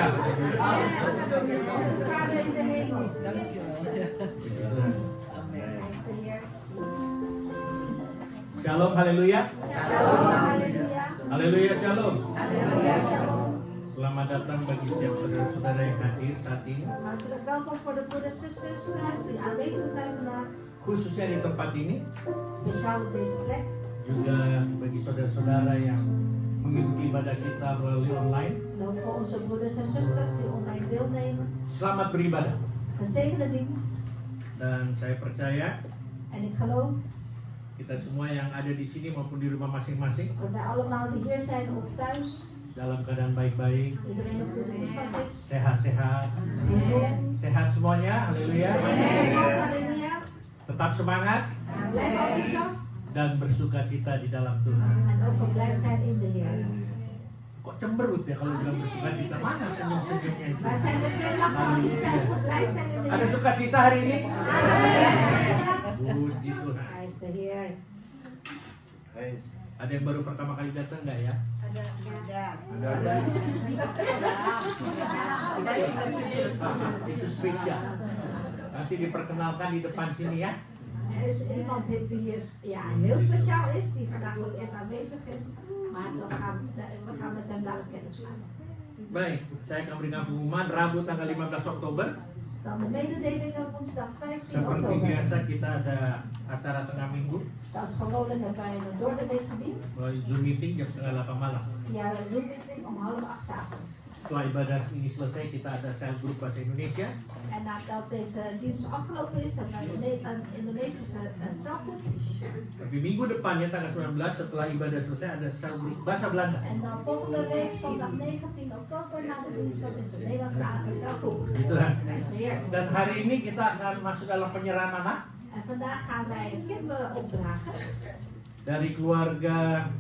Haleluya. Vader in de hemel. Shalom, haleluya. Shalom, haleluya. Haleluya, shalom. Haleluya, shalom. Selamat datang bagi setiap saudara-saudara yang hadir saat ini, Hartelijk welkom voor de broeders en zusters die aanwezig zijn vandaag. khususnya di tempat ini, Speciaal op deze plek. juga bagi saudara-saudara yang mengikuti ibadah kita melalui online. En ook voor onze broeders en zusters die online deelnemen. Selamat beribadah. Gezegende dienst. Dan saya percaya En ik geloof kita semua yang ada di sini maupun di rumah masing-masing dat wij allemaal die hier zijn of thuis, dalam keadaan baik-baik, iedereen een goede toestand is. sehat-sehat, Gezond. sehat semuanya, haleluya. Halleluja. Tetap semangat Blijf enthousiast. dan bersuka cita di dalam Tuhan. En overblijd zijn in de Heer. Kok cemberut ya kalau bilang bersuka cita? Mana senyum-senyumnya itu? Wij zijn de glimlachen als die zijn verblijd zijn in de Ada Heer. sukacita hari ini? Amen. Puji Tuhan. Hij is de Heer. Ada yang baru pertama kali datang nggak ya? Itu spesial. Nanti diperkenalkan di depan sini ya. Er is iemand die heel speciaal is, die vandaag voor het eerst aanwezig is. Maar we gaan met hem dadelijk kennis maken. Baik, saya akan berikan pengumuman Rabu tanggal 15 Oktober. Dan de mededelingen woensdag 15 Seperti oktober. biasa kita ada acara tengah minggu Zoals gewoonlijk hebben wij een doordeweekse dienst. melalui Zoom meeting jam setengah 8 malam. Via een Zoom meeting om 7:30 's avonds. Setelah ibadah ini selesai kita ada sel grup bahasa Indonesia. En nadat deze dienst afgelopen is, hebben wij een Indonesische celgroep. Tapi minggu depannya tanggal 19 setelah ibadah selesai ada sel grup bahasa Belanda. En dan volgende week, zondag 19 oktober, na de dienst, dat is een Nederlandstalige celgroep. Gitu kan. Dat is de Heer. Dan hari ini kita akan masuk dalam penyerahan anak En vandaag gaan wij een kind opdragen dari keluarga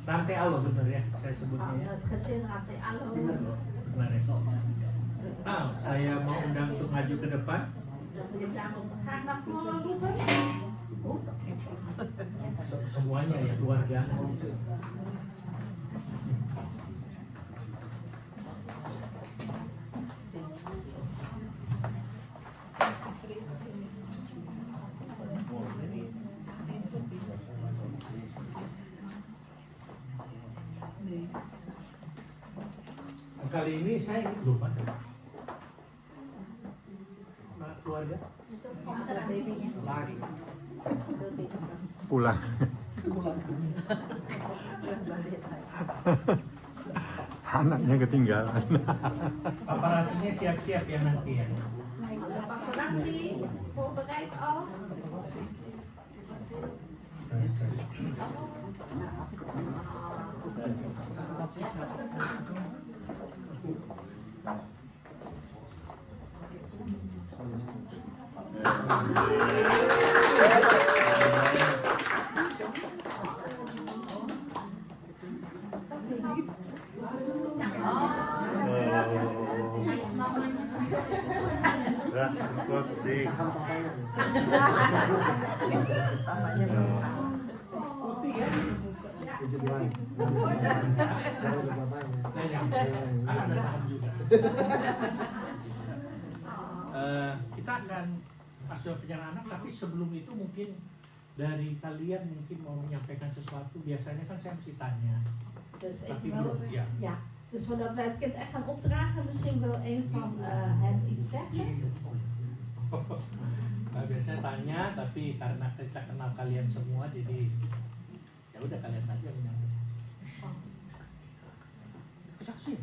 Tante Alo, benar ya saya sebutnya van ya. het gezin Rate Allo. Benar ya. Saya mau undang untuk maju ke depan. Dan wil ik daarom graag naar voren roepen. Semuanya ya keluarga. Kali ini saya lupa. Nah, keluarga. Andere babynya. Pulang. Anaknya ketinggalan. Paparasinya siap-siap ya nanti ya. De paparazzi voorbereid al. Putih ya. Ada saham juga. Kita akan masuk penyerahan anak, tapi sebelum itu mungkin dari kalian mungkin mau menyampaikan sesuatu. Biasanya kan saya mesti tanya, Dus ik tapi wil, belum. Ya. ja. Dus voordat wij het kind echt gaan opdragen, misschien wil een van hen iets zeggen. Nah, biasanya tanya, tapi karena kita kenal kalian semua, jadi ya udah kalian aja menyampaikan. Kesaksian.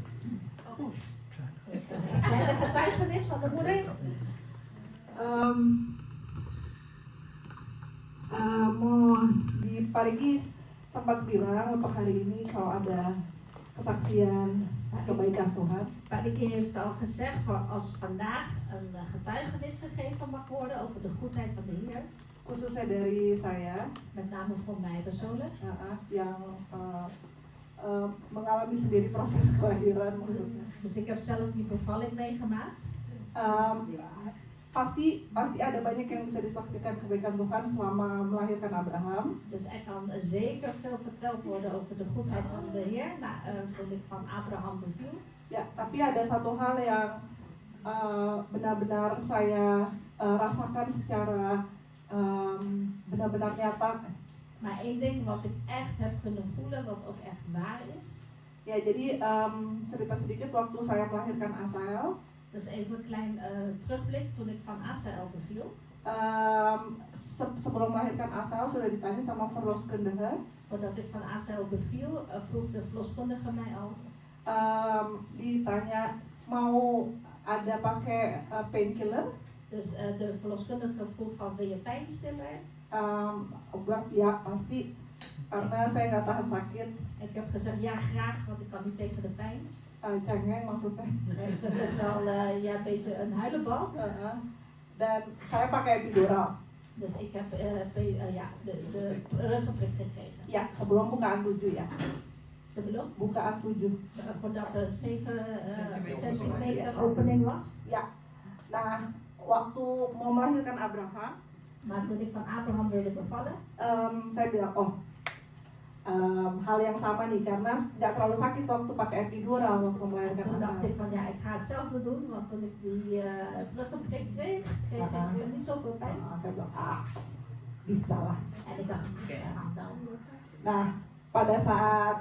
Kleine getuigenis van de moeder. Mau di Parigi sempat bilang untuk hari ini kalau ada kesaksian kebaikan Tuhan. Pak Ricky heeft al gezegd, voor als vandaag een getuigenis gegeven mag worden over de goedheid van de Heer. Khususnya dari saya Met name voor mij persoonlijk. yang mengalami sendiri proses kelahiran maksudnya. Dus ik heb zelf die bevalling meegemaakt. Pasti ada banyak yang bisa disaksikan kebaikan Tuhan selama melahirkan Abraham. Dus er kan zeker veel verteld worden over de goedheid van de Heer toen ik van Abraham beviel. Ya, tapi ada satu hal yang benar-benar saya rasakan secara benar-benar nyata. Maar één ding wat ik echt heb kunnen voelen, wat ook echt waar is. Ya, jadi cerita sedikit waktu saya melahirkan Asael. Dus even een klein terugblik toen ik van Asael beviel. Sebelum melahirkan Asael sudah ditanya sama verloskundige. Voordat ik van Asael beviel, vroeg de verloskundige mij al. Ditanya mau ada pakai painkiller. Dus de verloskundige vroeg van wil je pijnstiller? Aku bilang ya pasti karena saya nggak tahan sakit. Ik heb gezegd ja graag, want ik kan niet tegen de pijn. Cengeng maksudnya. Ik ben dus wel een beetje een huilenbalk. Dan saya pakai epidural. Dus ik heb de ruggenprik gekregen. Ya, sebelum bukaan 7 ya. Sebelum? Bukaan 7. Voordat er 7 centimeter opening was. Ya. Nah, waktu mau melahirkan Abraham, Maar toen ik van Abraham wilde bevallen, saya bilang, hal yang sama nih, karena nggak terlalu sakit waktu pakai epidural waktu melahirkan toen dacht Abraham. ik van ja, ik ga hetzelfde doen. Want toen ik die ruggenprik kreeg, kreeg ik niet zoveel pijn. Saya bilang, bisa lah. En ik dacht, gaat dan. Nah, pada saat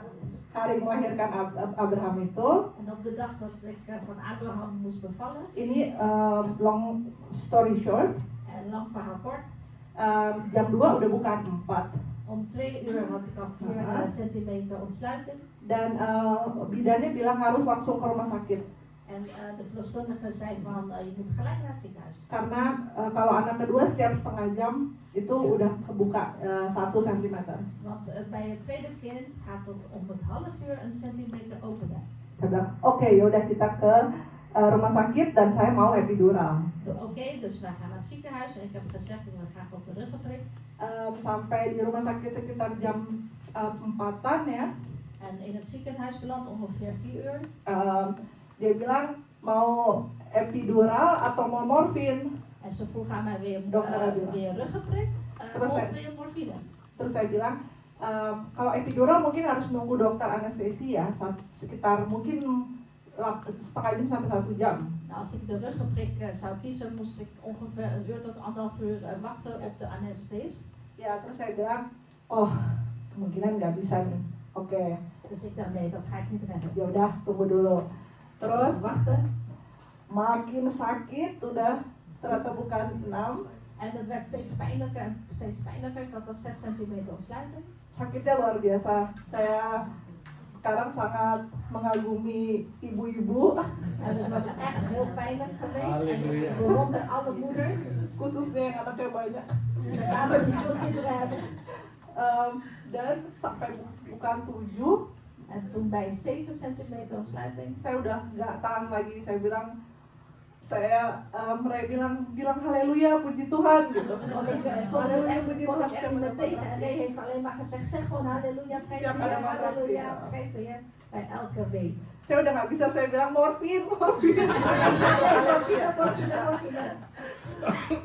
hari melahirkan Abraham itu, En op de dag dat ik van Abraham moest bevallen, ini long story short, en lang verhaal kort, jam 2 udah bukaan 4. om 2 uur had ik al 4 centimeter ontsluiting. Dan bidannya bilang harus langsung ke rumah sakit. En de verloskundige zei van je moet gelijk naar het ziekenhuis. Karena kalau anak kedua setiap setengah jam itu udah kebuka 1 centimeter. Want bij het tweede kind gaat het om het half uur een centimeter openen. Saya bilang, oke, yaudah kita ke rumah sakit dan saya mau epidural. Oké, dus wij gaan naar het ziekenhuis en ik heb gezegd ik wil graag op de ruggenprik. Sampai di rumah sakit sekitar jam 4-an ya. En in het ziekenhuis beland ongeveer 4 uur. Dia bilang mau epidural atau mau morfin. En ze vroeg aan mij weer ruggenprik Terus of saya- weer morfine. Terus saya bilang, kalau epidural mungkin harus nunggu dokter anestesi ya, sekitar mungkin setengah jam sampai 1 jam. Nou, als ik de ruggenprik zou kiezen, moest ik ongeveer 1 uur tot 1,5 uur wachten op de anesthees. Ya, terus saya bilang, kemungkinan nggak bisa nih. Oke, Dus ik dacht, nee, dat ga ik niet redden. ya udah tunggu dulu. Terus Wachten. makin sakit, udah ternyata bukan 6. En het werd steeds pijnlijker en steeds pijnlijker. Ik had al 6 centimeter ontsluiting. Sakitnya luar biasa. Saya sekarang sangat mengagumi ibu-ibu, En het was echt heel pijnlijk geweest. En Halleluja. ik bewonder alle moeders. khususnya yang anaknya banyak. Met name die veel kinderen hebben. Dan sampai bukan 7, En toen bij 7 centimeter ontsluiting. saya udah nggak tahan lagi. Saya bilang, Ray bilang haleluya, puji Tuhan gitu. Kon ik echt niet meer tegen. En Ray heeft alleen maar gezegd, zeg gewoon halleluja, prijs de Heer, halleluja, prijs de Heer. Bij elke week. Saya udah nggak bisa, saya bilang morfin.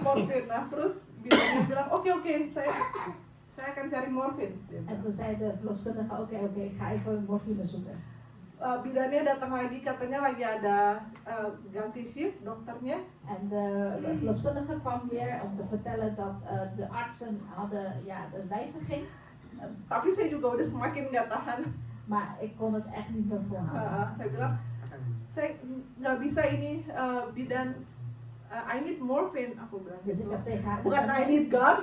Morfin. Nah, terus bidannya bilang, oke, saya akan cari morfin. En toen zei de verloskundige, oké, ik ga even morfine zoeken. Bidannya datang lagi, katanya lagi ada ganti shift dokternya. En de verloskundige kwam weer om te vertellen dat de artsen hadden de wijziging. Tapi saya juga udah semakin nggak tahan. Maar ik kon het echt niet meer volhouden. Saya bilang, saya nggak bisa ini bidan. I need morphine, aku bilang. Dus ik heb tegen haar Bukan I gezegd, need God.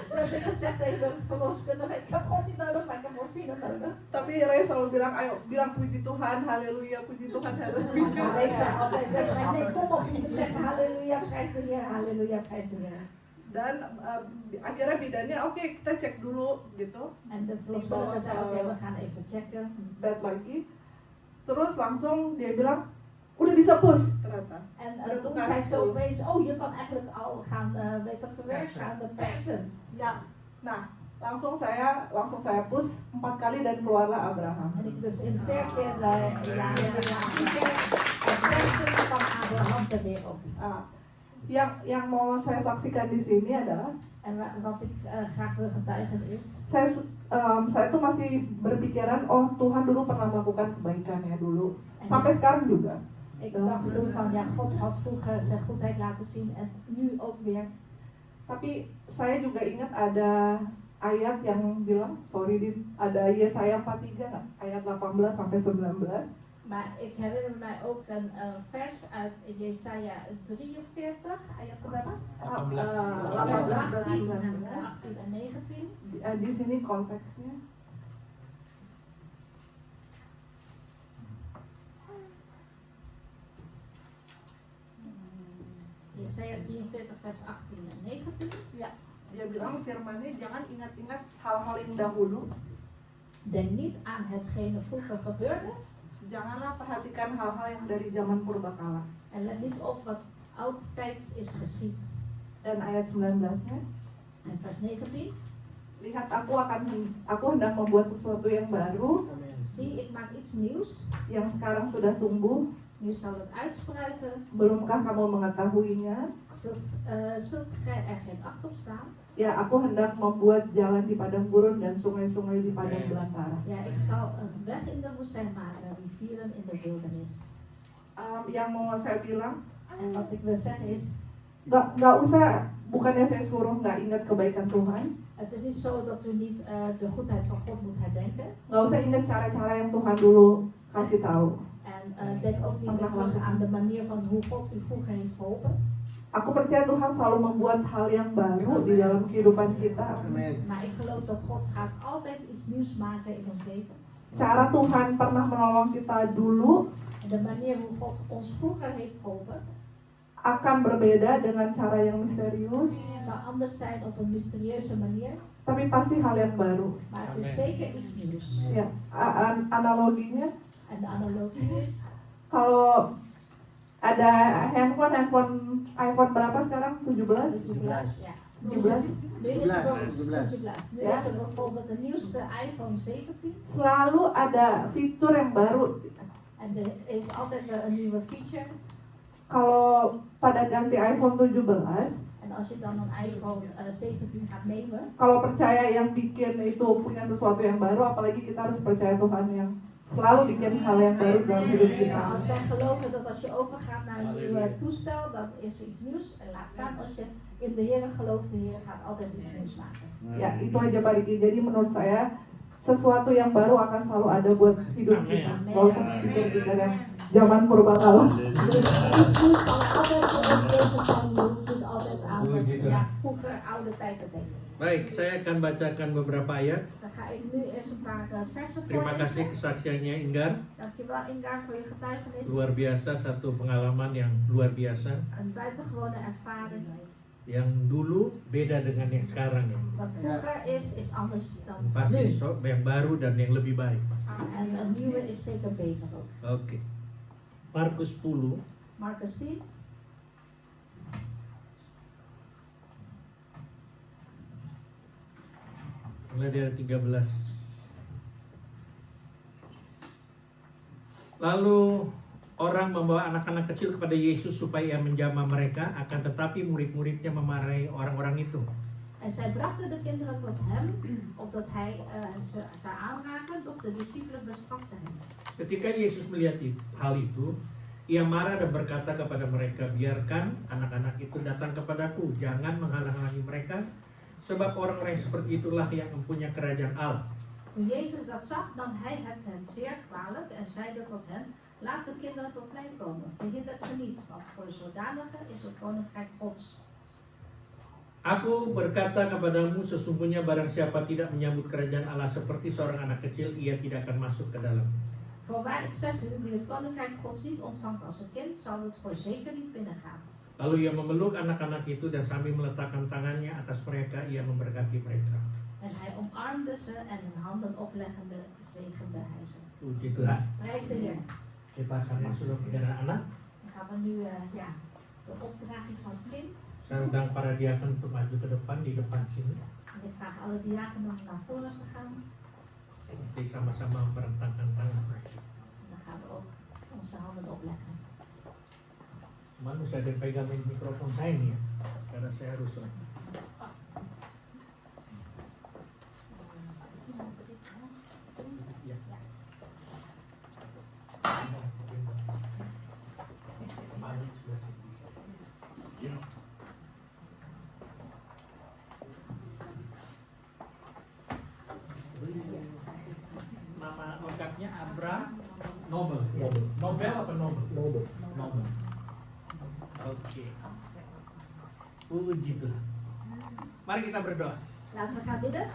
toen heb ik gezegd tegen de verloskundige, ik heb God niet nodig, maar ik heb morfine nodig. Tapi Ray selalu bilang, ayo bilang puji Tuhan, haleluya, puji Tuhan, haleluya. Maar ik zei altijd, nee, kom op, niet zeggen halleluja, prijs de Heer, halleluja, prijs de Heer. Dan akhirnya bidannya, oke, kita cek dulu gitu, En de verloskundige zei, oké, we gaan even checken. bed lagi. Terus langsung dia bilang, udah bisa push ternyata. En toen zei ze opeens, je kan eigenlijk al gaan, gaan persen. Ya, nah langsung saya push 4 kali dan keluarlah Abraham. En ik dus in 4 keer persen van Abraham ter wereld. Yang mau saya saksikan di sini adalah En wat ik graag wil getuigen is, saya tuh masih berpikiran, oh Tuhan dulu pernah melakukan kebaikan ya dulu, sampai sekarang juga. ik dacht toen van ja, God had vroeger zijn goedheid laten zien en nu ook weer. Tapi saya juga ingat ada ayat yang bilang, ada Yesaya 43 ayat 18 sampai 19. Maar ik herinner mij ook een vers uit Jesaja 43, ayat berapa? 18. Vers 18 en 19. Di sini konteksnya. Jesaja 43 vers 18 en 19. Ja. Dia bilang firman-Nya, jangan ingat-ingat hal-hal yang dahulu. Denk niet aan hetgene vroeger gebeurde. Janganlah perhatikan hal-hal yang dari zaman purbakala. En let niet op wat oudtijds is geschied. Dan ayat 19-nya, En vers 19. lihat aku hendak membuat sesuatu yang baru, Zie, ik maak iets nieuws. yang sekarang sudah tumbuh. Nu zal het uitspruiten. Belumkah kamu mengetahuinya? Zult gij er geen acht op staan? Ya, aku hendak membuat jalan di padang gurun dan sungai-sungai di padang belantara. Ja, ik zal een weg in de woestijn maken, rivieren in de wildernis. Yang mau saya bilang, En wat ik wil zeggen is, nggak usah, bukannya saya suruh nggak ingat kebaikan Tuhan, het is niet zo dat u niet de goedheid van God moet herdenken. nggak usah ingat cara-cara yang Tuhan dulu kasih tahu. En denk ook niet meer terug aan de manier van hoe God u vroeger heeft geholpen. Aku percaya Tuhan selalu membuat hal yang baru di dalam kehidupan kita. Maar ik geloof dat God gaat altijd iets nieuws maken in ons leven. Cara Tuhan pernah menolong kita dulu De manier hoe God ons vroeger heeft geholpen, akan berbeda dengan cara yang misterius, zal anders zijn op een mysterieuze manier. tapi pasti hal yang baru. Maar het is zeker iets nieuws. Ya, analoginya En de analogie is, kalau ada iPhone berapa sekarang? 17? 17, ja. 17? Nu is er, 17. Nu is er bijvoorbeeld de nieuwste iPhone 17. Selalu ada fitur yang baru. En er is altijd wel een nieuwe feature. Kalau pada ganti iPhone 17, En als je dan een iPhone 17 gaat nemen, kalau percaya yang bikin itu punya sesuatu yang baru, apalagi kita harus percaya Tuhan yang selalu bikin hal yang baru dalam hidup kita. als wij geloven dat als je overgaat naar een nieuwe toestel, dan is er iets nieuws. En laat staan als je in de Heer gelooft, de Heer gaat altijd iets nieuws maken. Ya, itu aja Pak Riki. Jadi menurut saya sesuatu yang baru akan selalu ada buat hidup kita. Gak usah pikir-pikir yang zaman purbakala. Dus iets nieuws zal altijd voor ons leven zijn. Je hoeft niet altijd aan vroeger oude tijd te denken. Baik, saya akan bacakan beberapa ayat. Dan ga ik nu eerst een paar versen Terima kasih voorlezen. kesaksiannya Inggar. Dankjewel Ingar voor je getuigenis. Luar biasa, satu pengalaman yang luar biasa. Een buitengewone ervaring. Yang dulu beda dengan yang sekarang ya. Wat vroeger is anders dan Pasti nu. yang baru dan yang lebih baik pasti. En een nieuwe is zeker beter ook. Oke. Markus 10 Marcus 10. mulai dari 13. Lalu orang membawa anak-anak kecil kepada Yesus supaya ia menjamah mereka, akan tetapi murid-muridnya memarahi orang-orang itu. En zij brachten de kinderen tot hem, opdat hij ze zou aanraken, doch de discipelen bestraften hem. Ketika Yesus melihat hal itu, ia marah dan berkata kepada mereka, biarkan anak-anak itu datang kepadaku, jangan menghalang-halangi mereka, sebab orang-orang seperti itulah yang mempunyai kerajaan Allah. Toen Jezus dat zag, nam hij het hen zeer kwalijk en zeide tot hen, laat de kinderen tot mij komen, verhindert ze niet, want voor de zodanige is het koninkrijk Gods. Aku berkata kepadamu, sesungguhnya barang siapa tidak menyambut kerajaan Allah seperti seorang anak kecil, ia tidak akan masuk ke dalam. Voorwaar ik zeg u, wie het koninkrijk Gods niet ontvangt als een kind, zal het voorzeker niet binnengaan. Lalu ia memeluk anak-anak itu dan sambil meletakkan tangannya atas mereka, ia memberkati mereka. En hij omarmde ze en hun handen opleggende zegende hij ze. Puji Tuhan. Prijs de Heer. Kita akan masuk ke anak-anak. Dan gaan we nu de opdraging van het kind. Saya undang para diaken untuk maju ke depan, di depan sini. En ik vraag alle diakenen om naar voren te gaan. Nanti sama-sama merentangkan tangan. En dan gaan we ook onze handen opleggen. Manusia ada pegang mikrofon saya ini ya, karena saya harus ya. Kemarin sudah bisa. Nama lengkapnya Abraham Nobel. Nobel apa Nobel? Nobel. Oke. Puji Tuhan. Mari kita berdoa. Laten we gaan bidden.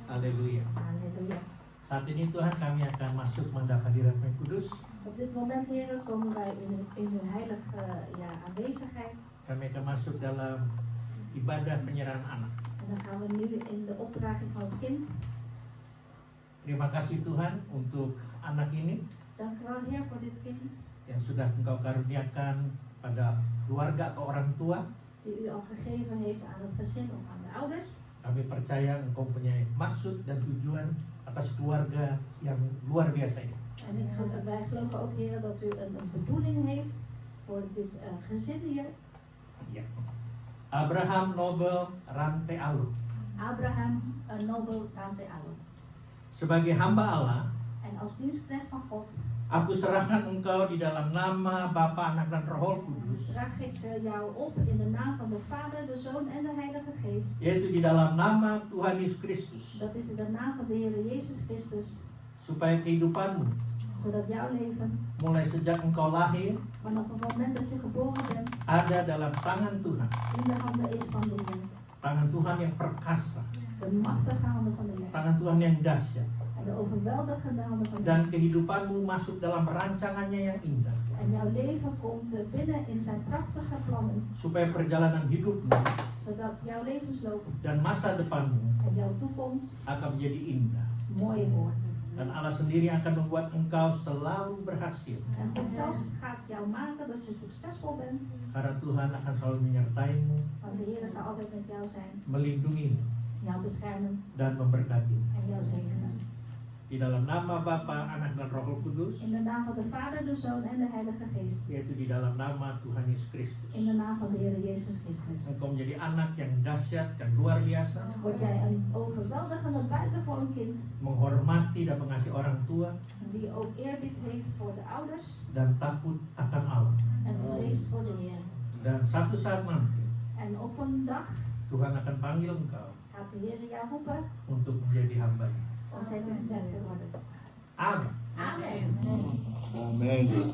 Haleluya. Halleluja. Saat ini Tuhan kami akan masuk menghadap hadirat-Mu yang kudus. Op dit moment, heren, komen wij in uw heilige aanwezigheid. Kami akan masuk dalam ibadah penyerahan anak. En dan gaan we nu in de opdraging van het kind. Terima kasih Tuhan untuk anak ini Dank u wel, Heer, voor dit kind. yang sudah Engkau karuniakan pada keluarga atau orang tua. Die u al gegeven heeft aan het gezin of aan de ouders. Kami percaya Engkau punya maksud dan tujuan atas keluarga yang luar biasa ini. En wij geloven ook, Heer, dat u een bedoeling heeft voor dit gezin hier. Ya. Abraham Nobel Rante Alu. Abraham Nobel Rante Alu. Sebagai hamba Allah, En als dienstknecht van God aku serahkan Engkau di dalam nama Bapa, Anak dan Roh Kudus, draag ik jou op in de naam van de Vader, de Zoon en de Heilige Geest. yaitu di dalam nama Tuhan Yesus Kristus, Dat is in de naam van de Heer Jezus Christus. supaya kehidupanmu Zodat jouw leven, mulai sejak engkau lahir vanaf het moment dat je geboren bent, ada dalam tangan Tuhan. in de handen is van de Heer. Tangan Tuhan yang perkasa, De machtige handen van de Heer. tangan Tuhan yang dahsyat, En de overweldigende handen van de Heer. dan kehidupanmu masuk dalam rancangannya yang indah, En jouw leven komt binnen in zijn prachtige plannen. supaya perjalanan hidupmu Zodat jouw levensloop dan masa depanmu en jouw toekomst akan menjadi indah. mooi wordt. Dan Allah sendiri akan membuat engkau selalu berhasil, En God zelf gaat jou maken dat je succesvol bent. karena Tuhan akan selalu menyertaimu, Want de Heer zal altijd met jou zijn. melindungimu, Jou beschermen dan memberkatimu. en jou zegenen. Di dalam nama Bapa, Anak dan Roh Kudus, In de naam van de Vader, de Zoon en de Heilige Geest. yaitu di dalam nama Tuhan Yesus Kristus. In de naam van de Heer Jezus Christus. Engkau menjadi anak yang dahsyat dan luar biasa, Word jij een overweldigende buitengewoon kind. menghormati dan mengasihi orang tua, Die ook eerbied heeft voor de ouders. dan takut akan Allah. En vreest voor de Heer. Dan satu saat nanti En op een dag Tuhan akan panggil engkau gaat de Heer jou roepen untuk menjadi hamba-Nya. om zijn knecht te worden. Amin. Amen. Amen.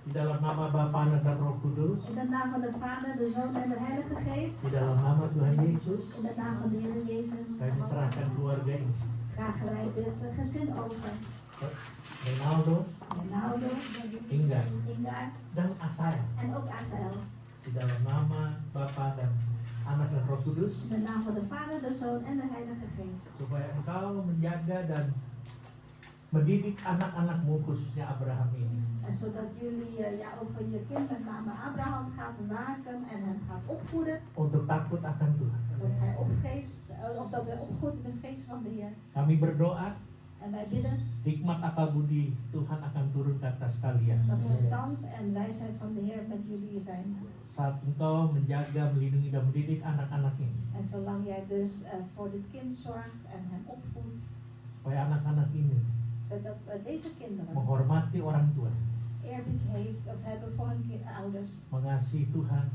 Di dalam nama Bapa, Anak dan Roh Kudus, In de naam van de Vader, de Zoon en de Heilige Geest. di dalam nama Tuhan Yesus, In de naam van de Heer Jezus. kami serahkan keluarga ini. Dragen wij dit gezin over. Ronaldo, Ronaldo, Ingar, Ingar dan Asaya. en ook Asael. Di dalam nama Bapa dan Anak dan Roh Kudus, In de naam van de Vader, de Zoon en de Heilige Geest. supaya engkau menjaga dan mendidik anak-anakmu, khususnya Abraham ini, En zodat jullie over je kind met name Abraham gaat waken en hem gaat opvoeden. untuk takut akan Tuhan. Dat hij opgeest, of dat hij opgroeit in de vrees van de Heer. Kami berdoa, En wij bidden hikmat akal budi Tuhan akan turun ke atas kalian. dat verstand en wijsheid van de Heer met jullie zijn. Saat engkau menjaga, melindungi, dan mendidik anak-anak ini, En zolang jij dus voor dit kind zorgt en hem opvoedt, supaya anak-anak ini zodat deze kinderen menghormati orang tua, eerbied heeft of hebben voor hun ouders mengasihi Tuhan,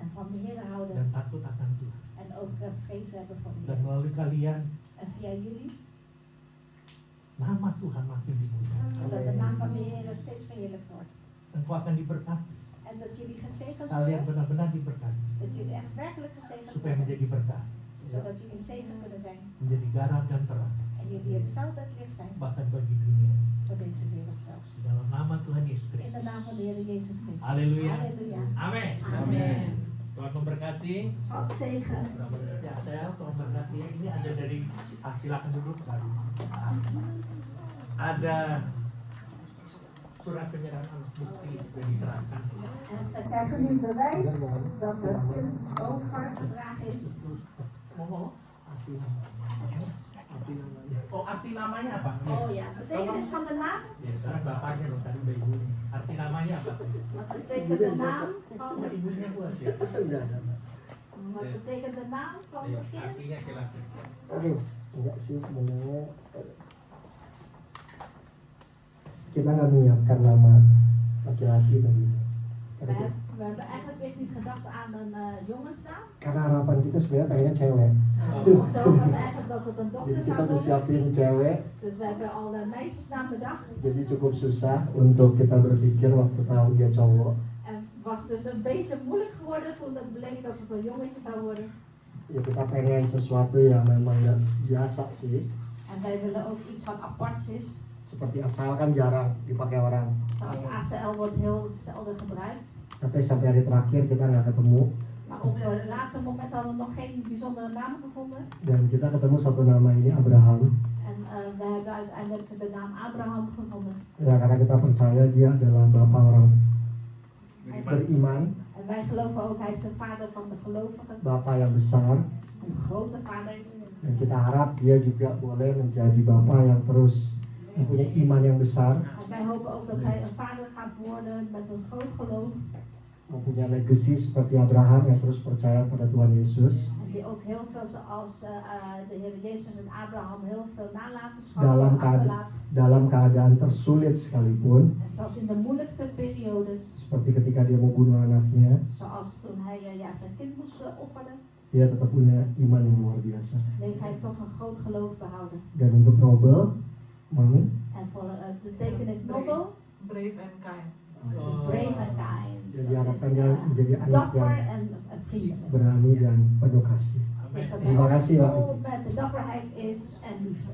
en van de Heer houden dan takut akan Tuhan. en ook vrees hebben voor de Dan Heer. melalui kalian, En via jullie, nama Tuhan makin dimuliakan. dat de naam van de Heer steeds verheerlijkt wordt. Engkau akan diberkati. En dat jullie gezegend Kalian worden, benar-benar diberkati, dat jullie echt werkelijk gezegend supaya worden, menjadi berkat, zodat jullie zegen kunnen zijn menjadi garam dan terang, en jullie het zout en het licht zijn bahkan bagi dunia. voor deze wereld zelfs. Di dalam nama Tuhan Yesus In de Kristus. naam van de Heer Jezus Christus. Haleluya. Halleluja. Amin. Amen. Tuhan memberkati. God zegen. Ya, saya Tuhan memberkati. Ini ada dari, silakan duduk baru. Ada surat penyerahan anak bukti sudah diserahkan. En ze krijgen nu bewijs dat het kind overgedragen is. Ngomong. Arti namanya apa? Oh ja, betekenis van de naam? Ya, sekarang bapaknya loh tadi udah ibunya. Arti nama Wat betekent de naam van Nah, ibunya kuat ya. Enggak ada. Wat betekent de naam van Ayo, het kind? artinya silakan. Aduh, enggak sih sebenarnya. Kita nggak menyiapkan nama laki-laki tadi. We hebben eigenlijk eerst niet gedacht aan een jongensnaam. Karena harapan kita sebenarnya pengennya cewek. Want zo was eigenlijk dat het een Jadi dochter kita zou udah worden. siapin cewek. Dus we hebben al een meisjesnaam bedacht. Jadi cukup susah untuk kita berpikir waktu tahu dia cowok. En het was dus een beetje moeilijk geworden toen het bleek dat het een jongetje zou worden. Ya kita pengen sesuatu yang memang nggak biasa sih. En wij willen ook iets wat aparts is. Seperti asal kan jarang dipakai orang. Zoals ACL wordt heel zelden gebruikt. Tapi sampai hari terakhir kita nggak ketemu. Maar op het laatste moment hadden we nog geen bijzondere naam gevonden. Dan kita ketemu satu nama ini Abraham. En we hebben uiteindelijk de naam Abraham gevonden. Ya karena kita percaya dia adalah bapak orang beriman, En wij geloven ook, hij is de vader van de gelovigen. bapak yang besar. Een grote vader. Dan kita harap dia juga boleh menjadi bapak yang terus mempunyai iman yang besar, En wij hopen ook dat hij een vader gaat worden met een groot geloof. mempunyai legacy seperti Abraham yang terus percaya pada Tuhan Yesus. En die ook heel veel zoals de Heer Jezus en Abraham heel veel nalatenschap Dalam achterlaat. dalam keadaan tersulit sekalipun, En zelfs in de moeilijkste periodes, seperti ketika dia mau bunuh anaknya, zoals toen hij zijn kind moest offeren, dia tetap punya iman yang luar biasa. bleef hij toch een groot geloof behouden. Dan untuk Nobel, Mami, En voor de betekenis Nobel Brave and kind. is brave and kind. dia Dat diharapkan is dia menjadi anak dapper yang en vriendelijk. berani dan penuh kasih. Dus dat Terima hij kasih, ook Pak. vol met dapperheid is en liefde.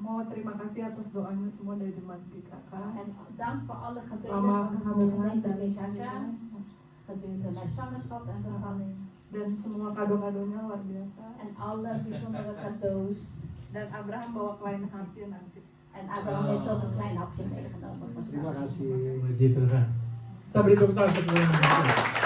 Mau terima kasih atas doanya semua dari jemaat GKK. En dank voor alle gebeden Mama, van de gemeente BKK. Gedurende mijn zwangerschap en bevalling. Dan semua kado-kadonya luar biasa. En alle bijzondere cadeaus. Dan Abraham bawa klein hapje nanti. En Abraham heeft ook een klein hapje meegenomen voor Terima straks. kasih. Puji Tuhan. Kita beri tepuk tangan untuk Tuhan.